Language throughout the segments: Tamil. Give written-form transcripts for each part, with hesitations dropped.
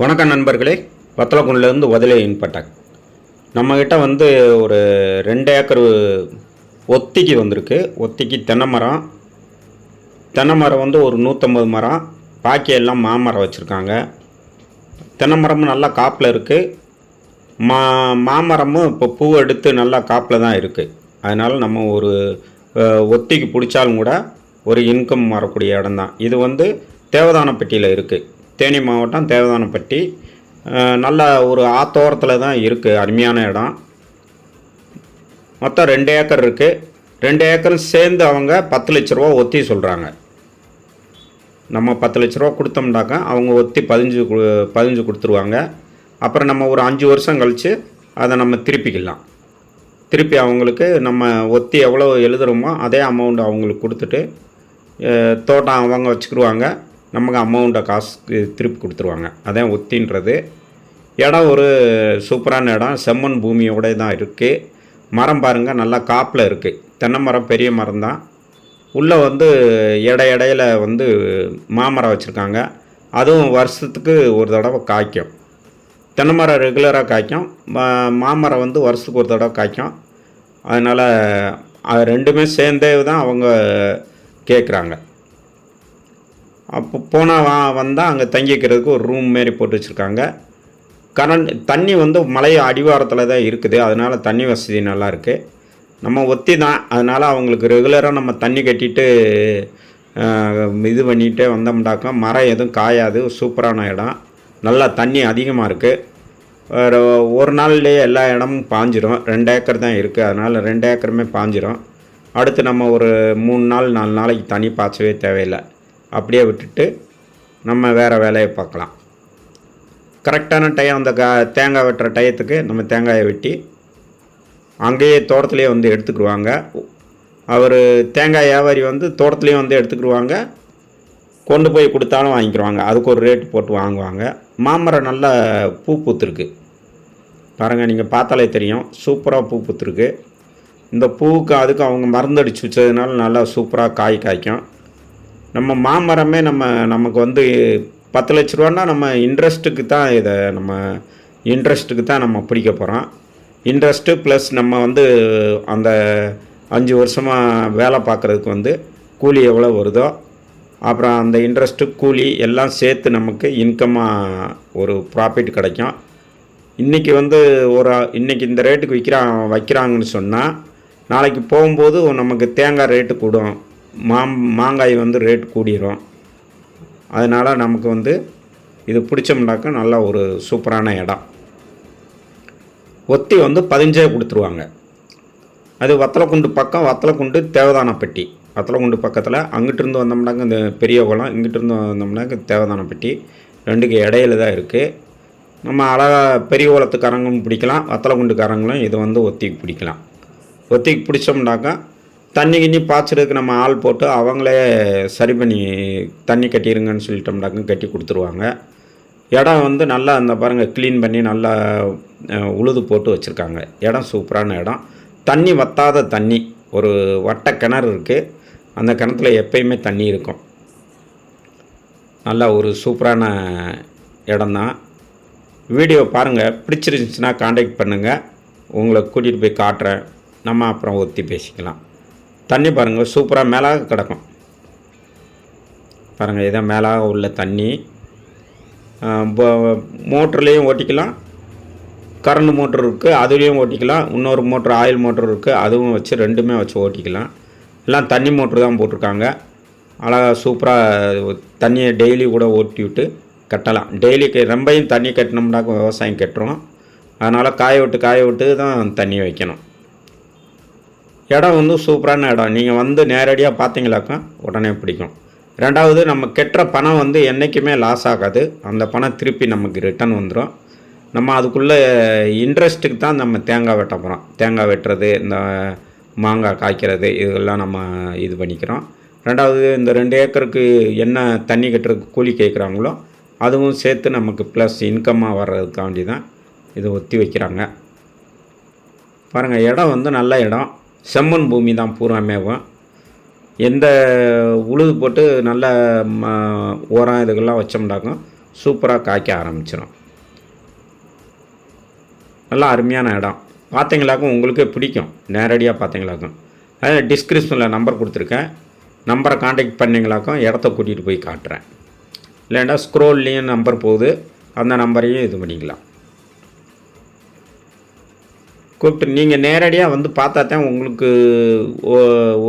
வணக்கம் நண்பர்களே, வத்தலக்குண்டிலேருந்து வதலையின் பட்டாக். நம்மக்கிட்ட வந்து ஒரு 2 ஏக்கர் ஒத்திக்கு வந்திருக்கு. ஒத்திக்கு தென்னை மரம் வந்து ஒரு 150 மரம், பாக்கி எல்லாம் மாமரம் வச்சுருக்காங்க. தென்னை மரமும் நல்லா காப்பில் இருக்குது. மாமரமும் இப்போ பூ எடுத்து நல்லா காப்பில் தான் இருக்குது. அதனால் நம்ம ஒரு ஒத்திக்கு பிடிச்சாலும் கூட ஒரு இன்கம் வரக்கூடிய இடம் தான். இது வந்து தேவதானப்பட்டியில் இருக்குது. தேனி மாவட்டம் தேவதானப்பட்டி. நல்ல ஒரு ஆத்தோரத்தில் தான் இருக்குது. அருமையான இடம். மொத்தம் 2 ஏக்கர் இருக்குது. 2 ஏக்கரும் சேர்ந்து அவங்க 10 லட்ச ரூபா ஒத்தி சொல்கிறாங்க. நம்ம 10 லட்ச ரூபா கொடுத்தோம்னாக்கா அவங்க ஒத்தி 15 கொடுத்துருவாங்க. அப்புறம் நம்ம ஒரு 5 வருஷம் கழித்து அதை நம்ம திருப்பிக்கலாம். திருப்பி அவங்களுக்கு நம்ம ஒத்தி எவ்வளோ எழுதுகிறோமோ அதே அமௌண்ட் அவங்களுக்கு கொடுத்துட்டு தோட்டம் அவங்க வச்சுக்கிடுவாங்க. நமக்கு அமௌண்ட்டை காசு திருப்பி கொடுத்துருவாங்க. அதான் ஒத்தின்றது. இடம் ஒரு சூப்பரான இடம். செம்மண் பூமியோட தான் இருக்குது. மரம் பாருங்கள், நல்லா காப்பில் இருக்குது. தென்னை மரம் பெரிய மரம் தான். உள்ளே வந்து இடையில வந்து மாமரம் வச்சுருக்காங்க. அதுவும் வருஷத்துக்கு ஒரு தடவை காய்க்கும். தென்னை மரம் ரெகுலராக காய்க்கும். மாமரம் வந்து வருஷத்துக்கு ஒரு தடவை காய்க்கும். அதனால் அது ரெண்டுமே சேர்ந்தே தான் அவங்க கேட்குறாங்க. அப்போ போனால் வந்தால் அங்கே தங்கிக்கிறதுக்கு ஒரு ரூம் மாரி போட்டு வச்சுருக்காங்க. தண்ணி வந்து மலை அடிவாரத்தில் தான் இருக்குது. அதனால் தண்ணி வசதி நல்லாயிருக்கு. நம்ம ஒத்தி தான். அதனால் அவங்களுக்கு ரெகுலராக நம்ம தண்ணி கட்டிட்டு இது பண்ணிகிட்டே வந்தோம்னாக்கா மரம் எதுவும் காயாது. சூப்பரான இடம். நல்லா தண்ணி அதிகமாக இருக்குது. ஒரு நாள்லேயே எல்லா இடமும் பாஞ்சிரும். 2 ஏக்கர் தான் இருக்குது. அதனால் 2 ஏக்கருமே பாஞ்சிரும். அடுத்து நம்ம ஒரு 3 நாள் 4 நாளைக்கு தண்ணி பாய்ச்சவே தேவையில்லை. அப்படியே விட்டுட்டு நம்ம வேறு வேலையை பார்க்கலாம். கரெக்டான டைம் அந்த தேங்காய் வெட்டுற டயத்துக்கு நம்ம தேங்காயை வெட்டி அங்கேயே தோட்டத்துலேயே வந்து எடுத்துக்கிடுவாங்க. அவர் தேங்காய் வியாபாரி வந்து தோட்டத்துலேயும் வந்து எடுத்துக்கிடுவாங்க. கொண்டு போய் கொடுத்தாலும் வாங்கிக்கிடுவாங்க. அதுக்கு ஒரு ரேட்டு போட்டு வாங்குவாங்க. மாமரம் நல்லா பூ பூத்துருக்கு பாருங்கள். நீங்கள் பார்த்தாலே தெரியும், சூப்பராக பூ பூத்துருக்கு. இந்த பூவுக்கு அதுக்கு அவங்க மருந்தடிச்சு வச்சதுனால நல்லா சூப்பராக காய்க்கும். நம்ம மாமரமே நமக்கு வந்து 10 லட்ச ரூபான்னா நம்ம இன்ட்ரெஸ்ட்டுக்கு தான் நம்ம பிடிக்க போகிறோம். இன்ட்ரெஸ்ட்டு ப்ளஸ் நம்ம வந்து அந்த 5 வருஷமாக வேலை பார்க்குறதுக்கு வந்து கூலி எவ்வளோ வருதோ, அப்புறம் அந்த இன்ட்ரெஸ்ட்டு கூலி எல்லாம் சேர்த்து நமக்கு இன்கம்மாக ஒரு ப்ராஃபிட் கிடைக்கும். இன்றைக்கி வந்து இன்றைக்கி இந்த ரேட்டுக்கு வைக்கிறாங்கன்னு சொன்னால் நாளைக்கு போகும்போது நமக்கு தேங்காய் ரேட்டு கூடும். மாங்காய் வந்து ரேட் கூடிரும். அதனால் நமக்கு வந்து இது பிடிச்சோம்னாக்கா நல்லா ஒரு சூப்பரான இடம். ஒத்தி வந்து 15 கொடுத்துருவாங்க. அது வத்தலக்குண்டு பக்கம், வத்தலக்குண்டு தேவதானப்பட்டி. வத்தலக்குண்டு பக்கத்தில் அங்கிட்டிருந்து வந்தோம்னாக்க இந்த பெரிய குளம், இங்கிட்டிருந்து வந்தோம்னாக்க தேவதானப்பட்டி. ரெண்டுக்கு இடையில தான் இருக்குது. நம்ம அழகாக பெரிய குளத்துக்காரங்களும் பிடிக்கலாம், வத்தலக்குண்டுக்காரங்களும் இது வந்து ஒத்திக்கு பிடிக்கலாம். ஒத்திக்கு பிடிச்சோம்னாக்கா தண்ணி கிண்ணி பாய்ச்சறதுக்கு நம்ம ஆள் போட்டு அவங்களே சரி பண்ணி தண்ணி கட்டிடுங்கன்னு சொல்லிட்டோம்னாக்க கட்டி கொடுத்துருவாங்க. இடம் வந்து நல்லா அந்த பாருங்கள் க்ளீன் பண்ணி நல்லா உழுது போட்டு வச்சுருக்காங்க. இடம் சூப்பரான இடம். தண்ணி வத்தாத தண்ணி. ஒரு வட்ட கிணறு இருக்குது. அந்த கிணத்துல எப்பயுமே தண்ணி இருக்கும். நல்லா ஒரு சூப்பரான இடம்தான். வீடியோ பாருங்கள். பிடிச்சிருந்துச்சுன்னா காண்டாக்ட் பண்ணுங்கள். உங்களை கூட்டிகிட்டு போய் காட்டுறேன். நம்ம அப்புறம் ஒத்தி பேசிக்கலாம். தண்ணி பாருங்கள், சூப்பராக மேலாக கிடக்கும் பாருங்கள். இதான் மேலாக உள்ள தண்ணி. மோட்டர்லேயும் ஓட்டிக்கலாம். கரண்ட் மோட்டர் இருக்குது, அதுலேயும் ஓட்டிக்கலாம். இன்னொரு மோட்ரு ஆயில் மோட்டர் இருக்குது, அதுவும் வச்சு ரெண்டுமே வச்சு ஓட்டிக்கலாம். எல்லாம் தண்ணி மோட்ரு தான் போட்டிருக்காங்க. அழகாக சூப்பராக தண்ணியை டெய்லி கூட ஓட்டி விட்டு கட்டலாம். டெய்லிக்கு ரொம்பையும் தண்ணி கட்டினோம்னாக்க விவசாயம் கட்டுறோம். அதனால் காய விட்டு தான் தண்ணி வைக்கணும். இடம் வந்து சூப்பரான இடம். நீங்கள் வந்து நேரடியாக பார்த்தீங்களாக்கா உடனே பிடிக்கும். ரெண்டாவது, நம்ம கெட்டுற பணம் வந்து என்றைக்குமே லாஸ் ஆகாது. அந்த பணம் திருப்பி நமக்கு ரிட்டர்ன் வந்துடும். நம்ம அதுக்குள்ளே இன்ட்ரெஸ்ட்டுக்கு தான் நம்ம தேங்காய் வெட்ட போகிறோம். தேங்காய் வெட்டுறது, இந்த மாங்காய் காய்க்கிறது, இதெல்லாம் நம்ம இது பண்ணிக்கிறோம். ரெண்டாவது, இந்த 2 ஏக்கருக்கு என்ன தண்ணி கட்டுறதுக்கு கூலி கேட்குறாங்களோ அதுவும் சேர்த்து நமக்கு ப்ளஸ் இன்கம்மாக வர்றதுக்காண்டி தான் இது ஒத்தி வைக்கிறாங்க. பாருங்கள், இடம் வந்து நல்ல இடம். செம்மண் பூமி தான் பூராமேவும். எந்த உழுது போட்டு நல்ல உரம் இதுக்கெல்லாம் வச்சோம்னாக்கும் சூப்பராக காய்க்க ஆரம்பிச்சிடும். நல்லா அருமையான இடம். பார்த்தீங்களாக்கும் உங்களுக்கே பிடிக்கும், நேரடியாக பார்த்தீங்களாக்கும். அதில் டிஸ்கிரிப்ஷனில் நம்பர் கொடுத்துருக்கேன். நம்பரை காண்டாக்ட் பண்ணிங்களாக்கும் இடத்த கூட்டிகிட்டு போய் காட்டுறேன். இல்லைன்னா ஸ்க்ரோல்லையும் நம்பர் போகுது, அந்த நம்பரையும் இது பண்ணிக்கலாம். கூப்பிட்டு நீங்கள் நேரடியாக வந்து பார்த்தா தான் உங்களுக்கு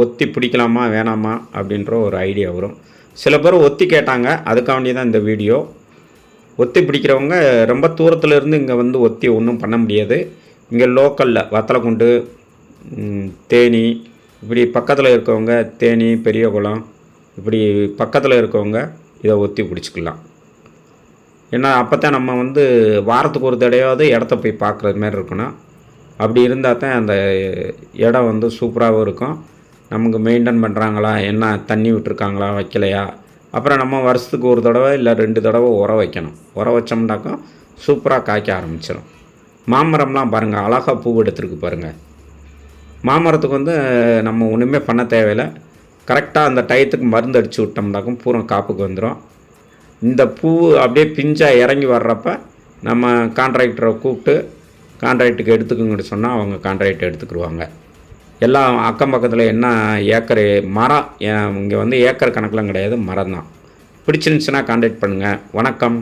ஒத்தி பிடிக்கலாமா வேணாமா அப்படின்ற ஒரு ஐடியா வரும். சில பேர் ஒத்தி கேட்டாங்க, அதுக்காண்டி தான் இந்த வீடியோ. ஒத்தி பிடிக்கிறவங்க ரொம்ப தூரத்தில் இருந்து இங்கே வந்து ஒத்தி ஒன்றும் பண்ண முடியாது. இங்கே லோக்கலில் வத்தலக்குண்டு, தேனி, இப்படி பக்கத்தில் இருக்கவங்க, தேனி, பெரியகுளம், இப்படி பக்கத்தில் இருக்கவங்க இதை ஒத்தி பிடிச்சிக்கலாம். ஏன்னா அப்போ தான் நம்ம வந்து வாரத்துக்கு ஒரு தடையாவது இடத்த போய் பார்க்குறது மாதிரி இருக்கணும். அப்படி இருந்தால் தான் அந்த இடம் வந்து சூப்பராகவும் இருக்கும். நமக்கு மெயின்டைன் பண்ணுறாங்களா, என்ன தண்ணி விட்டுருக்காங்களா வைக்கலையா, அப்புறம் நம்ம வருஷத்துக்கு ஒரு தடவை இல்லை 2 தடவை உரம் வைக்கணும். உரம் வச்சோம்னாக்கா சூப்பராக காய்க்க ஆரம்பிச்சிடும். மாமரம்லாம் பாருங்கள், அழகாக பூ எடுத்துருக்கு பாருங்கள். மாமரத்துக்கு வந்து நம்ம ஒன்றுமே பண்ண தேவையில்லை. கரெக்டாக அந்த டயத்துக்கு மருந்து அடித்து விட்டோம்னாக்கும் பூரா காப்புக்கு வந்துடும். இந்த பூ அப்படியே பிஞ்சாக இறங்கி வர்றப்ப நம்ம கான்ட்ராக்டரை கூப்பிட்டு கான்ட்ராக்டுக்கு எடுத்துக்குங்கன்னு சொன்னால் அவங்க கான்ட்ராக்ட் எடுத்துக்கிடுவாங்க. எல்லாம் அக்கம் பக்கத்தில் என்ன ஏக்கர் மரம், இங்கே வந்து ஏக்கர் கணக்கெலாம் கிடையாது, மரம் தான். பிடிச்சிருந்துச்சுன்னா கான்டாக்ட் பண்ணுங்கள். வணக்கம்.